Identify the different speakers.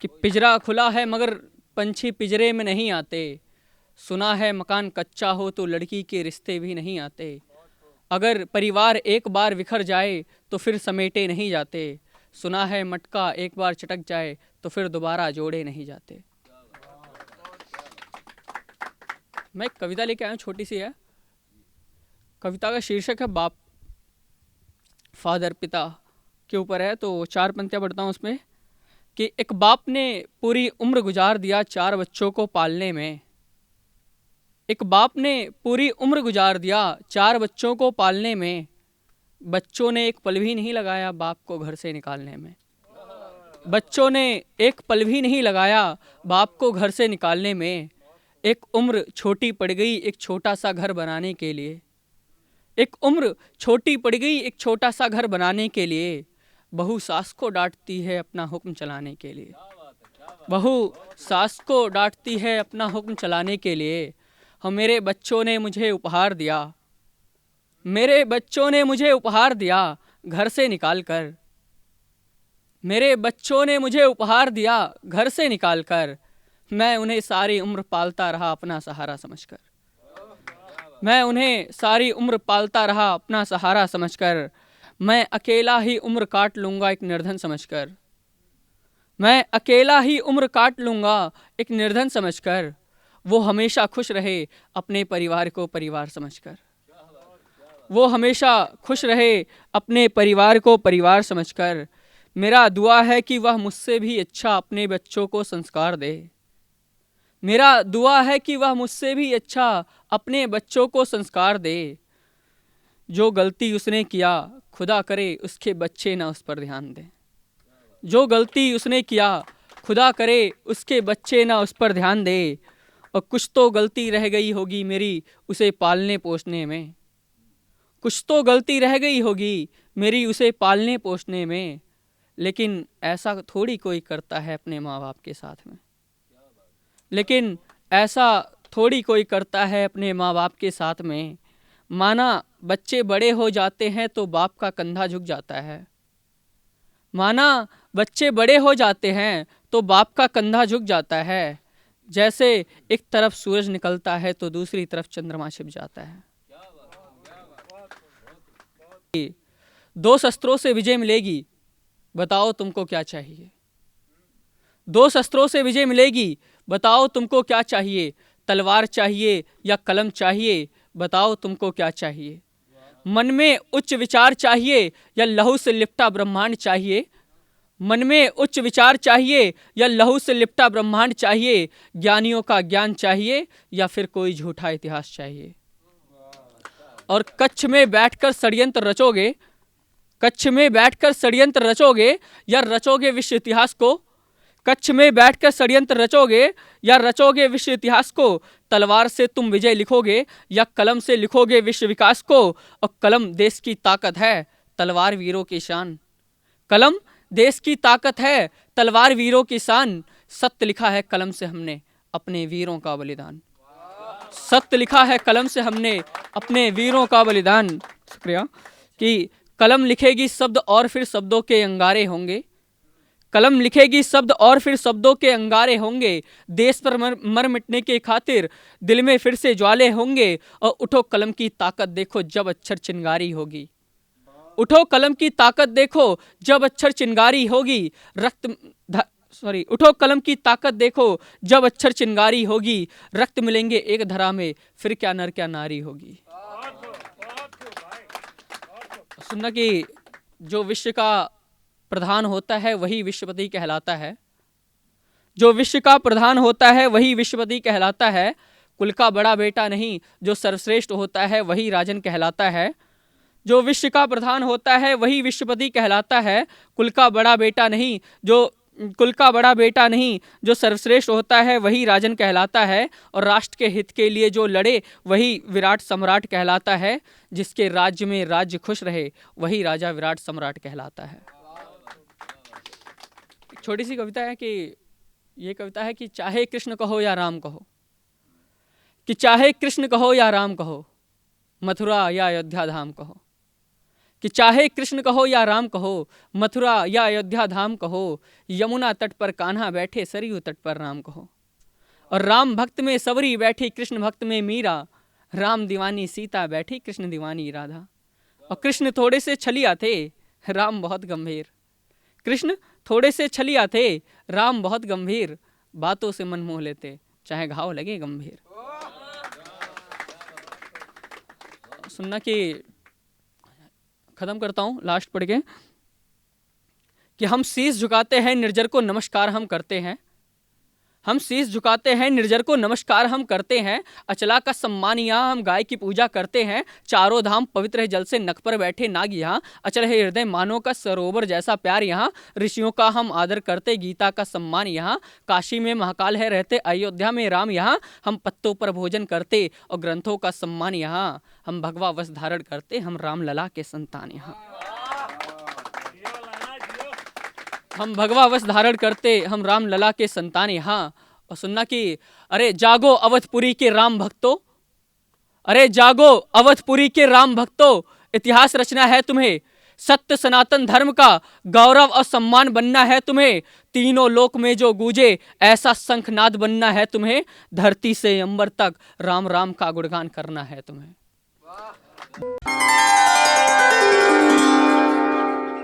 Speaker 1: कि पिंजरा खुला है मगर पंछी पिंजरे में नहीं आते। सुना है मकान कच्चा हो तो लड़की के रिश्ते भी नहीं आते। अगर परिवार एक बार बिखर जाए तो फिर समेटे नहीं जाते। सुना है मटका एक बार चटक जाए तो फिर दोबारा जोड़े नहीं जाते। मैं एक कविता लेके आया हूँ, छोटी सी है। कविता का शीर्षक है बाप, फादर, पिता के ऊपर है। तो 4 पंक्तियाँ पढ़ता हूँ उसमें कि एक बाप ने पूरी उम्र गुजार दिया 4 बच्चों को पालने में। एक बाप ने पूरी उम्र गुजार दिया 4 बच्चों को पालने में। बच्चों ने एक पल भी नहीं लगाया बाप को घर से निकालने में। बच्चों ने एक पल भी नहीं लगाया बाप को घर से निकालने में। एक उम्र छोटी पड़ गई एक छोटा सा घर बनाने के लिए। एक उम्र छोटी पड़ गई एक छोटा सा घर बनाने के लिए। बहू सास को डांटती है अपना हुक्म चलाने के लिए। बहू सास को डांटती है अपना हुक्म चलाने के लिए। हम मेरे बच्चों ने मुझे उपहार दिया, मेरे बच्चों ने मुझे उपहार दिया घर से निकाल कर। मेरे बच्चों ने मुझे उपहार दिया घर से निकाल कर। मैं उन्हें सारी उम्र पालता रहा अपना सहारा समझकर। मैं उन्हें सारी उम्र पालता रहा अपना सहारा समझकर। मैं अकेला ही उम्र काट लूँगा एक निर्धन समझकर। मैं अकेला ही उम्र काट लूँगा एक निर्धन समझकर। वो हमेशा खुश रहे अपने परिवार को परिवार समझकर। वो हमेशा खुश रहे अपने परिवार को परिवार समझकर। मेरा दुआ है कि वह मुझसे भी अच्छा अपने बच्चों को संस्कार दे। मेरा दुआ है कि वह मुझसे भी अच्छा अपने बच्चों को संस्कार दे। जो गलती उसने किया खुदा करे उसके बच्चे ना उस पर ध्यान दें। जो गलती उसने किया खुदा करे उसके बच्चे ना उस पर ध्यान दे। और कुछ तो गलती रह गई होगी मेरी उसे पालने पोसने में। कुछ तो गलती रह गई होगी मेरी उसे पालने पोसने में। लेकिन ऐसा थोड़ी कोई करता है अपने माँ बाप के साथ में। लेकिन ऐसा थोड़ी कोई करता है अपने माँ बाप के साथ में। माना बच्चे बड़े हो जाते हैं तो बाप का कंधा झुक जाता है। माना बच्चे बड़े हो जाते हैं तो बाप का कंधा झुक जाता है। जैसे एक तरफ सूरज निकलता है तो दूसरी तरफ चंद्रमा छिप जाता है। 2 शस्त्रों से विजय मिलेगी, बताओ तुमको क्या चाहिए। 2 शस्त्रों से विजय मिलेगी, बताओ तुमको क्या चाहिए। तलवार चाहिए या कलम चाहिए, बताओ तुमको क्या चाहिए। मन में उच्च विचार चाहिए या लहू से लिपटा ब्रह्मांड चाहिए। मन में उच्च विचार चाहिए या लहू से लिपटा ब्रह्मांड चाहिए। ज्ञानियों का ज्ञान चाहिए या फिर कोई झूठा इतिहास चाहिए। और कच्छ में बैठकर षड्यंत्र रचोगे, कच्छ में बैठकर षड्यंत्र रचोगे या रचोगे विश्व इतिहास को। कच्छ में बैठकर षड्यंत्र रचोगे या रचोगे विश्व इतिहास को। तलवार से तुम विजय लिखोगे या कलम से लिखोगे विश्व विकास को। और कलम देश की ताकत है, तलवार वीरों की शान। कलम देश की ताकत है, तलवार वीरों की शान। सत्य लिखा है कलम से हमने अपने वीरों का बलिदान। सत्य लिखा है कलम से हमने अपने वीरों का बलिदान। शुक्रिया। कि कलम लिखेगी शब्द और फिर शब्दों के अंगारे होंगे। कलम लिखेगी शब्द और फिर शब्दों के अंगारे होंगे। देश पर मर मिटने के खातिर दिल में फिर से ज्वाले होंगे। और उठो कलम की ताकत देखो जब अक्षर चिंगारी होगी। उठो कलम की ताकत देखो जब अक्षर चिंगारी होगी। उठो कलम की ताकत देखो जब अक्षर चिंगारी होगी। रक्त मिलेंगे एक धरा में फिर क्या नर क्या नारी होगी। सुनना कि जो विश्व का प्रधान होता है वही विश्वपति कहलाता है। जो विश्व का प्रधान होता है वही विश्वपति कहलाता है। कुल का बड़ा बेटा नहीं जो सर्वश्रेष्ठ होता है वही राजन कहलाता है। जो विश्व का प्रधान होता है वही विश्वपति कहलाता है। कुल का बड़ा बेटा नहीं जो सर्वश्रेष्ठ होता है वही राजन कहलाता है। और राष्ट्र के हित के लिए जो लड़े वही विराट सम्राट कहलाता है। जिसके राज्य में राज्य खुश रहे वही राजा विराट सम्राट कहलाता है। छोटी सी कविता है कि ये कविता है कि चाहे कृष्ण कहो या राम कहो, कि चाहे कृष्ण कहो या राम कहो, मथुरा या अयोध्या धाम कहो, कि चाहे कृष्ण कहो या राम कहो, मथुरा या अयोध्या धाम कहो, यमुना तट पर कान्हा बैठे, सरयू तट पर राम कहो। और राम भक्त में सबरी बैठी, कृष्ण भक्त में मीरा, राम दीवानी सीता बैठी, कृष्ण दीवानी राधा। और कृष्ण थोड़े से छलिया थे, राम बहुत गंभीर। कृष्ण थोड़े से छलिया थे, राम बहुत गंभीर, बातों से मन मोह लेते, चाहे घाव लगे गंभीर। सुनना कि खत्म करता हूं लास्ट पढ़ के, कि हम शीश झुकाते हैं, निर्जर को नमस्कार हम करते हैं। हम शीश झुकाते हैं, निर्जर को नमस्कार हम करते हैं। अचला का सम्मान यहाँ, हम गाय की पूजा करते हैं। चारों धाम पवित्र है जल से, नख पर बैठे नाग यहाँ। अचल है हृदय मानो का सरोवर जैसा प्यार यहाँ। ऋषियों का हम आदर करते, गीता का सम्मान यहाँ। काशी में महाकाल है रहते, अयोध्या में राम यहाँ। हम पत्तों पर भोजन करते और ग्रंथों का सम्मान यहाँ। हम भगवा वस्त्र धारण करते, हम राम लला के संतान यहाँ। हम भगवा वस्त्र धारण करते, हम राम लला के संतान यहाँ। और सुनना कि अरे जागो अवधपुरी के राम भक्तों, अरे जागो अवधपुरी के राम भक्तों, इतिहास रचना है तुम्हें। सत्य सनातन धर्म का गौरव और सम्मान बनना है तुम्हें। तीनों लोक में जो गूंजे ऐसा शंखनाद बनना है तुम्हें। धरती से अंबर तक राम राम का गुणगान करना है तुम्हें।